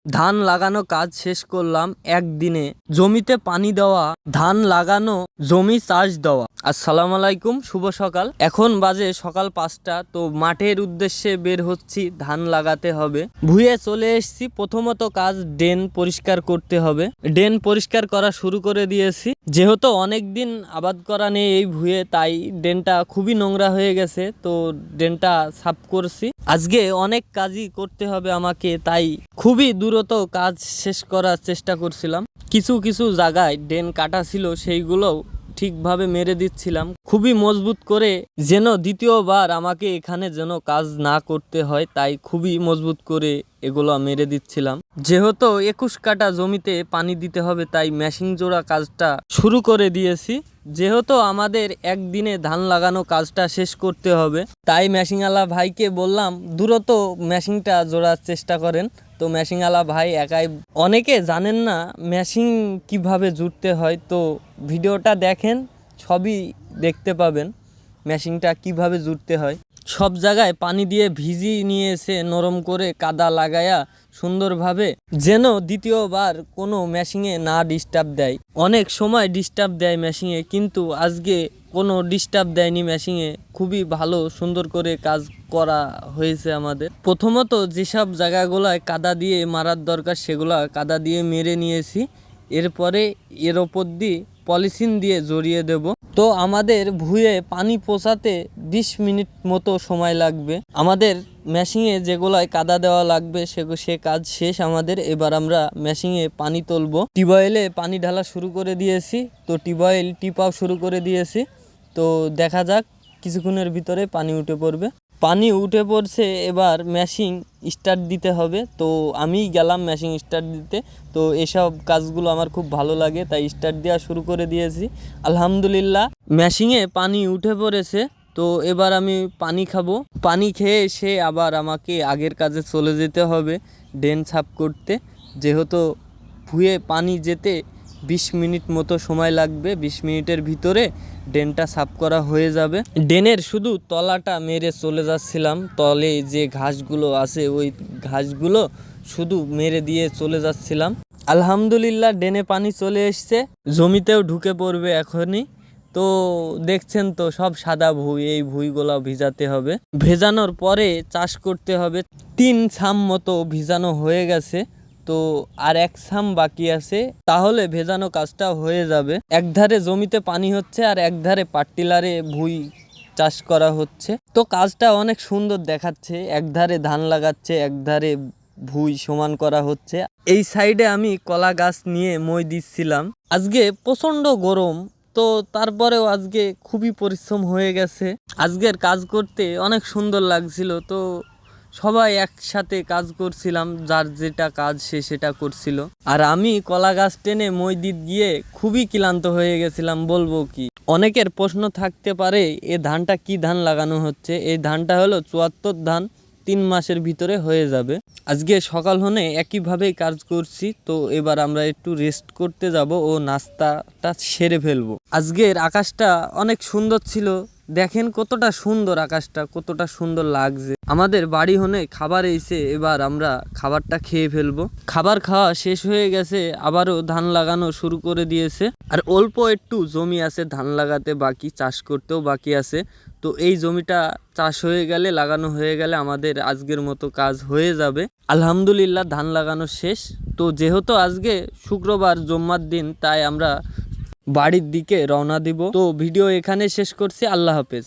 ধান লাগানো কাজ শেষ করলাম একদিনে। জমিতে পানি দেওয়া, ধান লাগানো, জমি চাষ দেওয়া। আসসালামু আলাইকুম, শুভ সকাল। এখন বাজে সকাল 5টা। তো মাঠের উদ্দেশ্যে বের হচ্ছি, ধান লাগাতে হবে। ভুঁয়ে চলে এসেছি। প্রথমত কাজ ড্রেন পরিষ্কার করতে হবে। ড্রেন পরিষ্কার করা শুরু করে দিয়েছি। যেহেতু অনেক দিন আবাদ করা নেই এই ভুঁয়ে, তাই ড্রেনটা খুবই নোংরা হয়ে গেছে। তো ড্রেনটা সাফ করছি। আজকে অনেক কাজই করতে হবে আমাকে, তাই খুবই দ্রুত কাজ শেষ করার চেষ্টা করছিলাম। কিছু কিছু জায়গায় ড্রেন কাটা ছিল, সেইগুলো ঠিকভাবে মেরে দিচ্ছিলাম খুবই মজবুত করে, যেন দ্বিতীয়বার আমাকে এখানে যেন কাজ না করতে হয়। তাই খুবই মজবুত করে এগুলো মেরে দিচ্ছিলাম। যেহেতু 21 কাঠা জমিতে পানি দিতে হবে, তাই মেশিন জোড়া কাজটা শুরু করে দিয়েছি। যেহেতু আমাদের একদিনে ধান লাগানো কাজটা শেষ করতে হবে, তাই মেশিনওয়ালা ভাইকে বললাম দ্রুত মেশিনটা জোড়ার চেষ্টা করেন। তো মেশিনওয়ালা ভাই একাই, অনেকে জানেন না মেশিন কিভাবে জুড়তে হয়। তো ভিডিওটা দেখেন, সবই দেখতে পাবেন মেশিনটা কিভাবে জুড়তে হয়। সব জায়গায় পানি দিয়ে ভিজিয়ে নিয়ে এসে নরম করে কাদা লাগায়া সুন্দরভাবে, যেন দ্বিতীয়বার কোনো মেশিনে না ডিস্টার্ব দেয়। অনেক সময় ডিস্টার্ব দেয় মেশিনে, কিন্তু আজকে কোনো ডিস্টার্ব দেয়নি মেশিনে। খুবই ভালো সুন্দর করে কাজ করা হয়েছে আমাদের। প্রথমত যেসব জায়গাগুলোয় কাদা দিয়ে মারার দরকার, সেগুলো কাদা দিয়ে মেরে নিয়েছি। এরপরে এর ওপর দিয়ে পলিথিন দিয়ে জড়িয়ে দেব। তো আমাদের ভুঁয়ে পানি পৌঁছাতে 20 মিনিট মতো সময় লাগবে। আমাদের মেশিনে যেগুলোয় কাদা দেওয়া লাগবে সে কাজ শেষ আমাদের। এবার আমরা মেশিনে পানি তুলবো। টিউবওয়েলে পানি ঢালা শুরু করে দিয়েছি। তো টিউবওয়েল টিপাও শুরু করে দিয়েছি। তো দেখা যাক, কিছুক্ষণের ভিতরে পানি উঠে পড়বে। পানি উঠে পড়ছে, এবার মেশিন স্টার্ট দিতে হবে। তো আমি গেলাম মেশিন স্টার্ট দিতে। তো এসব কাজগুলো আমার খুব ভালো লাগে, তাই স্টার্ট দেওয়া শুরু করে দিয়েছি। আলহামদুলিল্লাহ মেশিনে পানি উঠে পড়েছে। তো এবার আমি পানি খাবো। পানি খেয়ে এসে আবার আমাকে আগের কাজে চলে যেতে হবে, ড্রেন সাফ করতে। যেহেতু ভুঁয়ে পানি যেতে 20 মিনিট মতো সময় লাগবে। 20 মিনিটের ভিতরে ড্রেনটা সাফ করা হয়ে যাবে। ড্রেনের শুধু তলাটা মেরে চলে যাচ্ছিলাম। তলে যে ঘাসগুলো আছে, ওই ঘাসগুলো শুধু মেরে দিয়ে চলে যাচ্ছিলাম। আলহামদুলিল্লাহ ড্রেনে পানি চলে এসছে, জমিতেও ঢুকে পড়বে এখনই। তো দেখছেন তো সব সাদা ভুঁই, এই ভুঁইগুলো ভিজাতে হবে। ভেজানোর পরে চাষ করতে হবে। 3 ছাম মতো ভিজানো হয়ে গেছে। তো আর 1 ছাম বাকি আছে, তাহলে ভেজানো কাজটা হয়ে যাবে। একধারে জমিতে পানি হচ্ছে, আর একধারে পাট্টিলারে ভুঁই চাষ করা হচ্ছে। তো কাজটা অনেক সুন্দর দেখাচ্ছে। একধারে ধান লাগাচ্ছে, একধারে ভুঁই সমান করা হচ্ছে। এই সাইডে আমি কলা গাছ নিয়ে মই দিচ্ছিলাম। আজকে প্রচণ্ড গরম, তো তারপরেও আজকে খুবই পরিশ্রম হয়ে গেছে। আজকের কাজ করতে অনেক সুন্দর লাগছিল। তো সবাই একসাথে কাজ করছিলাম, যার যেটা কাজ সে সেটা করছিল। আর আমি কলা গাছ টেনে মই দিতে গিয়ে খুবই ক্লান্ত হয়ে গেছিলাম, বলবো কি। অনেকের প্রশ্ন থাকতে পারে এ ধানটা কি ধান লাগানো হচ্ছে। এই ধানটা হলো 74 ধান, 3 মাসের ভিতরে হয়ে যাবে। আজকে সকাল হনে একইভাবেই কাজ করছি। তো এবার আমরা একটু রেস্ট করতে যাব ও নাস্তাটা সেরে ফেলবো। আজকের আকাশটা অনেক সুন্দর ছিল। দেখেন কতটা সুন্দর আকাশটা, কতটা সুন্দর লাগছে। আমাদের বাড়ি হনে খাবার এসে, এবার আমরা খাবারটা খেয়ে ফেলবো। খাবার খাওয়া শেষ হয়ে গেছে, আবারও ধান লাগানো শুরু করে দিয়েছে। আর অল্প একটু জমি আছে ধান লাগাতে বাকি, চাষ করতেও বাকি আছে। তো এই জমিটা চাষ হয়ে গেলে, লাগানো হয়ে গেলে আমাদের আজকের মতো কাজ হয়ে যাবে। আলহামদুলিল্লাহ ধান লাগানো শেষ। তো যেহেতু আজকে শুক্রবার জুম্মার দিন, তাই আমরা বাড়ির দিকে রওনা দিব। তো ভিডিও এখানে শেষ করছি। আল্লাহ হাফেজ।